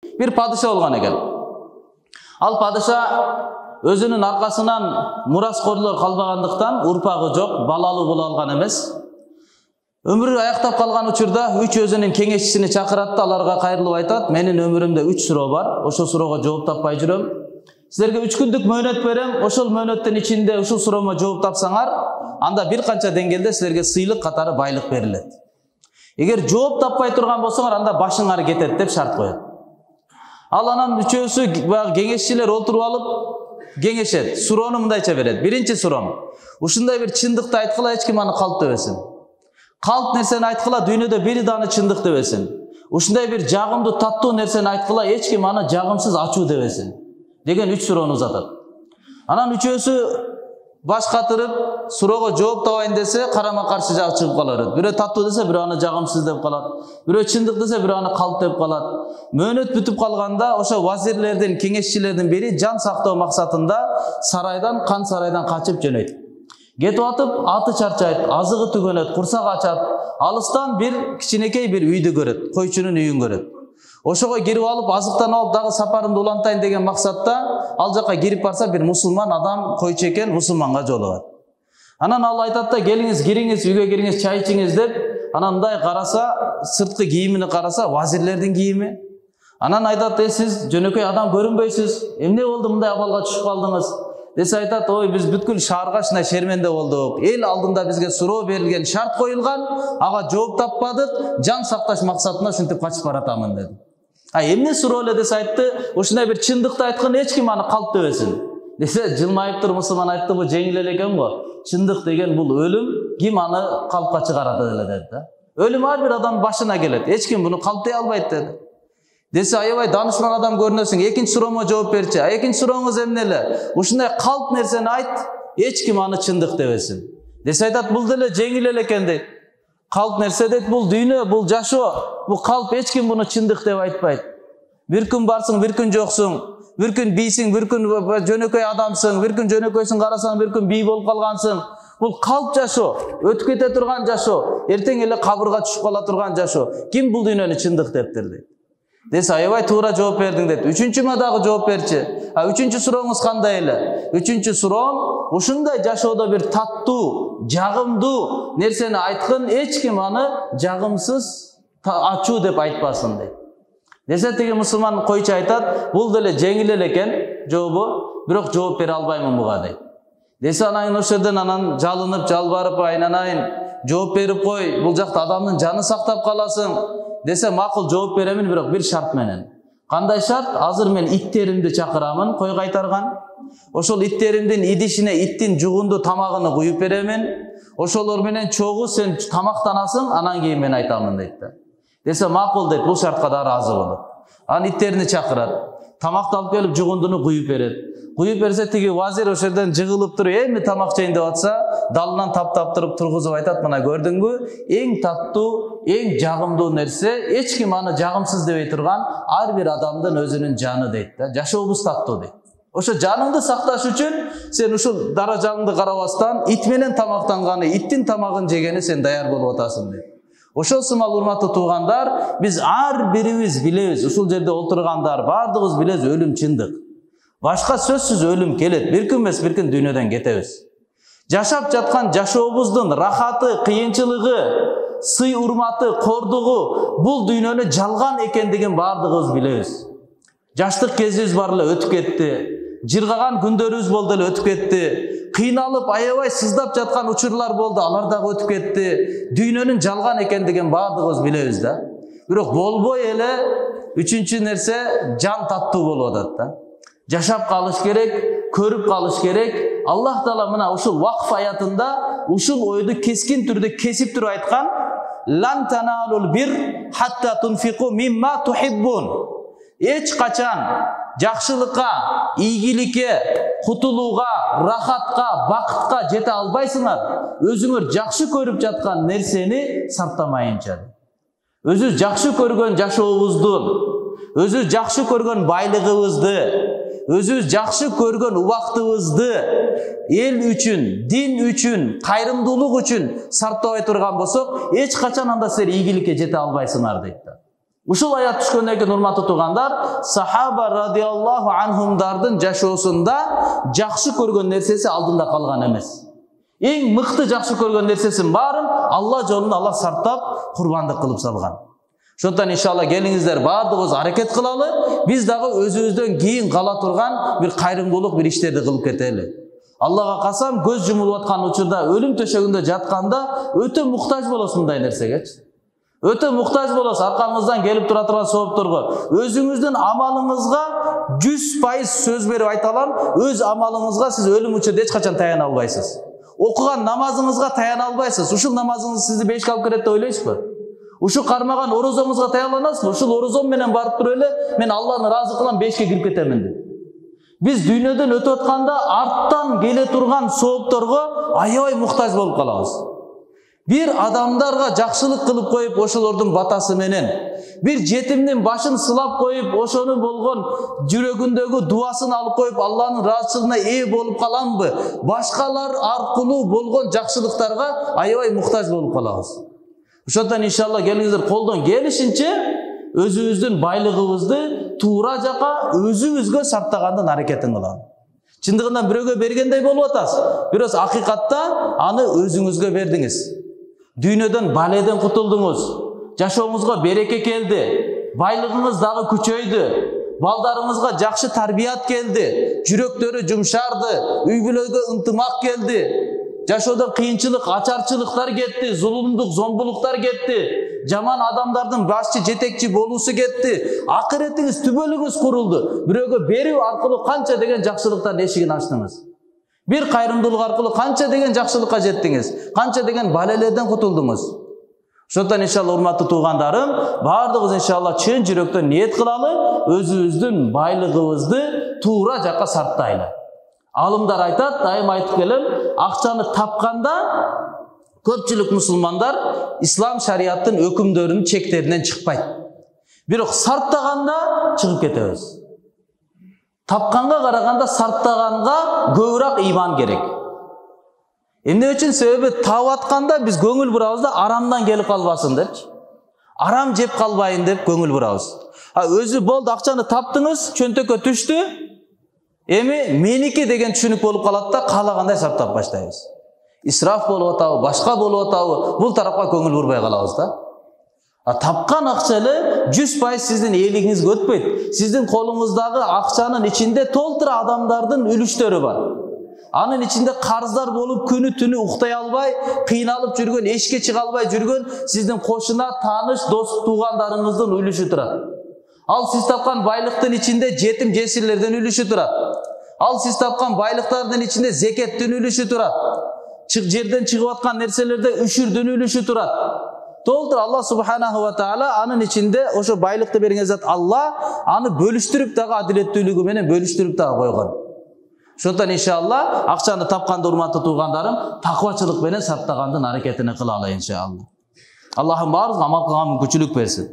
Bir padişah olgan eкен. Al padişah özünün arkasından muraskörlөр kalbagandыктан urpagı жок, balalı bola algan emes. Ömrü ayaktap kalgan uçurda 3 özünün kеңешчисini çakırat da alarga kayrılıp aytat, menin ömrümde 3 суроо бар, ошо суроого жооп таппай жүрөm. Силерге 3 күндүк мөөнөт берем, ошол мөөнөттүн ичинде ушул суроомо жооп тапсаңар, анда бир канча деңгээлде силерге сыйлык катары байлык берилет. Эгер жооп таппай турган болсоңор, анда башыңар кетет деп шарт коет. Ал анан үчөөсү кеңешчилер отуруп алып кеңешет. Суроону мындайча берет. Биринчи суроом: ушундай бир чындыкты айткыла, эч ким аны калп дебесин. Калп нерсени айткыла, дүйнөдө бир даны чындык дебесин. Ушундай бир жагымдуу таттуу нерсени айткыла, эч ким аны жагымсыз ачуу дебесин деген 3 суроону узатат. Анан үчөөсү баш катырып суроого жооп табайын десе, карама каршы жак чыгып калат. Бирөө таттуу десе, бирөө аны жагымсыз деп калат. Бирөө чындык десе, бирөө аны калп деп калат. Мөөнөт бүтүп калганда ошо вазирлердин, кеңешчилердин бири жан сактоо максатында сарайдан, кан сарайдан качып жөнөйт. Кетип атып, аты чарчайт, азыгы түгөнөт, курсак ачат. Алыстан бир кичинекей бир үйдү көрөт, койчунун үйүн көрөт. Ошого кирип алып, азыктан алып, дагы сапарымды улантайын деген максатта ал жака кирип барса, бир мусулман адам койчу экен, мусулманга жолугат. Анан ал айтат да, келиңиз, кириңиз, үйгө кириңиз, чай ичиңиз деп, анан мындай караса, сырткы кийимини караса, вазирлердин кийими. Анан айтат, сиз жөнөкөй адам көрүнбөйсүз, эмне болду мындай абалга түшүп калдыңыз? Десе айтат, ой, биз бүткүл шаарга ушундай шерменде болдук. Эл алдында бизге суроо берилген, шарт коюлган, ага жооп таппадык, жан сакташ максатында ушинтип качып баратамын деди. Эмне суроо эле десе айтты, ушундай бир чындыкты айткан, эч ким аны калп дебесин. Десе жылмайып туруп мусулман айтты, бул жеңил эле экен го. Чындык деген бул өлүм, ким аны калпка чыгарат эле деди да. Өлүм ар бир адамдын башына келет, эч ким буну калп дей албайт деди. Десе, аябай данышман адам көрүнөсүң, экинчи суроомо жооп берчи. Экинчи сурооңуз эмне эле? Ушундай калп нерсени айт, эч ким аны чындык дебесин. Десе айтат, бул деле жеңил эле экен дейт. Калп нерсе дейт, бул дүйнө, бул жашоо, бул калп, эч ким буну чындык деп айтпайт. Бир күн барсың, бир күн жоксуң, бир күн бийсиң, бир күн жөнөкөй адамсың, бир күн жөнөкөйсүң, карасаң, бир күн бий болуп калгансың. Бул калп жашоо, өтүп кете турган жашоо, эртең эле кабырга түшүп кала турган жашоо. Ким бул дүйнөнү чындык дептир дейт. Десе, аябай туура жооп бердиң дейт. Үчүнчү мадагы жооп берчи. Үчүнчү сурооңуз кандай эле? Үчүнчү суроом, ушундай жашоодо бир таттуу, жагымдуу нерсени айткын, эч ким аны жагымсыз ачуу деп айтпасын дейт. Десе, теги мусулман койчу айтат, бул деле жеңил эле экен жообу, бирок жооп бере албаймын буга дейт. Десе, анан ошол жерден анан жалынып, жалбарып, айнанайын, жооп берип кой, бул жакта адамдын жаны сактап каласың. Десе, макул жооп беремин, бирок бир шарт менен. Кандай шарт? Азыр мен иттеримди чакырамын, кой кайтарган. Ошол иттеримдин идишине иттин жугунду тамагын куюп беремин. Ошолор менен чогуу сен тамактанасың, анан кийин мен айтамын дейт да. Десе, макул дейт, бул шартка да ыраазы болот. Анан иттерини чакырат. Тамакты алып келип жугундуну куюп берет. Куюп берсе, тиги вазир ошол жерден жыгылып туруп, эми тамак жейин деп атса, далынан таптап туруп тургузуп айтат, мына көрдүңбү? Эң таттуу, эң жагымдуу нерсе, эч ким аны жагымсыз дебей турган ар бир адамдын өзүнүн жаны дейт да. Жашообуз таттуу дейт. Ошо жаныңды сакташ үчүн сен ушул даражаңды карабастан ит менен тамактанганы, иттин тамагын жегени сен даяр болуп атасың дейт. Ошол сымал урматтуу туугандар, биз ар бирибиз билебиз, ушул жерде отургандар бардыгыбыз билебиз, өлүм чындык. Башка сөзсүз өлүм келет. Бир күн эмес, бир күн дүйнөдөн кетебиз. Жашап жаткан жашообуздун рахаты, кыйынчылыгы, сый урматы, кордугу бул дүйнөнү жалган экендигин бардыгыбыз билебиз. Жаштык кезибиз бар эле өтүп кетти. Жыргаган күндөрүбүз болду эле өтүп кетти. Кыйналып, аябай сыздап жаткан учурлар болду, алар дагы өтүп кетти. Дүйнөнүн жалган экендигин бардыгыбыз билебиз да. Бирок болбой эле үчүнчү нерсе жан таттуу болуп атат да. Жашап калыш керек, көрүп калыш керек. Аллах Таала мына ушул вакф аятында ушул ойду кескин түрдө кесип туруп айткан: "Лан таналул бир хатта тунфику мимма тухиббун." Эч качан жакшылыкка, ийгиликке, кутулууга, рахатка, бакытка жете албайсыңар, өзүңөр жакшы көрүп жаткан нерсени сартамайынча. Өзү жакшы көргөн жашообуздун, өзү жакшы көргөн байлыгыбызды, өзүбүз жакшы көргөн убактыбызды эл үчүн, дин үчүн, кайрымдуулук үчүн сартабай турган болсок, эч качан анда силер ийгиликке жете албайсыңар дейт да. Ушул аят түшкөндөн кийин урматтуу туугандар, сахаба радиаллаху анхумдардын жашоосунда жакшы көргөн нерсеси алдында калган эмес. Эң мыкты жакшы көргөн нерсесин баарын Алла жолунда Алла сарптап курбандык кылып салган. Ошондон иншалла келиңиздер баардыгыбыз аракет кылалы, биз дагы өзүбүздөн кийин кала турган бир кайрымдуулук бир иштерди кылып кетели. Аллага касам, көз жумулуп аткан учурда, өлүм төшөгүндө жатканда өтө муктаж болосуң мындай нерсегечи. Өтө муктаж болосуң, аркаңыздан келип тура турган соопторго. Өзүңүздүн амалыңызга 100% сөз берип айта алам, өз амалыңызга сиз өлүм учурда эч качан таяна албайсыз. Окуган намазыңызга таяна албайсыз. Ушул намазыңыз сизди бешке алып келет деп ойлойсузбу? Ушул кармаган орозоңузга таяна аласызбы? Ушул орозом менен барып туруп эле мен Алланы ыраазы кылам, бешке кирип кетемин деп. Биз дүйнөдөн өтүп атканда арттан келе турган соопторго аябай муктаж болуп калабыз. Bir adamlarga жакшылык кылып коюп, ошолордун батасы менен, bir жетимдин башын сылап коюп, ошонун болгон жүрөгүндөгү дуасын алып коюп, Алланын ыраазычылыгына ээ болуп каламбы? Башкалар аркылуу болгон жакшылыктарга аябай муктаж болуп калабыз. Ошондон иншалла келиңиздер колдон келишинче өзүбүздүн байлыгыбызды туура жака өзүбүзгө сарптагандын аракетин кылалы. Чындыгында бирөөгө бергендей болуп атасыз, бирок акыйкатта аны өзүңүзгө бердиңиз. Дүйнөдөн баледен кутулдуңуз, жашооңузга береке келди, байлыгыңыз дагы күчөйдү, балдарыңызга жакшы тарбият келди, жүрөктөрү жумшарды, үй бүлөгө ынтымак келди, жашоодон кыйынчылык, ачарчылыктар кетти, зулумдук, зомбулуктар кетти, жаман адамдардын башчы жетекчи болуусу кетти, акыретиңиз, түбөлүгүңүз курулду. Бирөөгө берүү аркылуу канча деген жакшылыктардын эшигин ачтыңыз. Bir кайрымдуулук аркылуу канча деген жакшылыкка жеттиңиз, канча деген балелерден кутулдуңуз. Ошондон иншалла урматтуу туугандарым, баардыгыбыз иншалла чын жүрөктөн ниет кылалы, өзүбүздүн байлыгыбызды туура жакка сарптайлы. Алымдар айтат, дайым айтып келем, акчаны тапканда көпчүлүк мусулмандар ислам шариаттын өкүмдөрүнүн чектеринен чыкпайт. Бирок сарптаганда чыгып кетебиз. Тапканга караганда сарптаганга көбүрөөк ыйман керек. Эмне үчүн? Себеби таап атканда биз көңүл бурабыз да арамдан келип калбасын депчи. Арам жеп калбайын деп көңүл бурабыз. Өзү болду, акчаны таптыңыз, чөнтөккө түштү. Эми меники деген түшүнүк болуп калат да, каалагандай сарптап баштайбыз. Исраф болуп атабы, башка болуп атабы, бул тарапка көңүл бурбай калабыз да. Тапкан акчалы 100% сиздин ээлигиңизге өтпөйт. Сиздин колуңуздагы акчанын ичинде толтура адамдардын үлүштөрү бар. Анын ичинде карыздар болуп, күнү түнү уктай албай, кыйналып жүргөн, эшикке чыга албай жүргөн сиздин кошуна, тааныш, дос, туугандарыңыздын үлүшү турат. Ал сиз тапкан байлыктын ичинде жетим жесирлердин үлүшү турат. Ал сиз тапкан байлыктардын ичинде зекеттин үлүшү турат. Жерден чыгып аткан нерселерде үшүрдүн үлүшү турат. Толтур Алла субханаху ва таала анын ичинде ошо байлыкты берген зат Алла аны бөлүштүрүп дагы адилеттүүлүгү менен бөлүштүрүп дагы койгон. Ошондон иншалла акчаны тапканда урматтуу туугандарым, таквачылык менен сарптагандын аракетини кылалы иншалла. Аллахым баарыбызга амал кылган мүмкүнчүлүк берсин.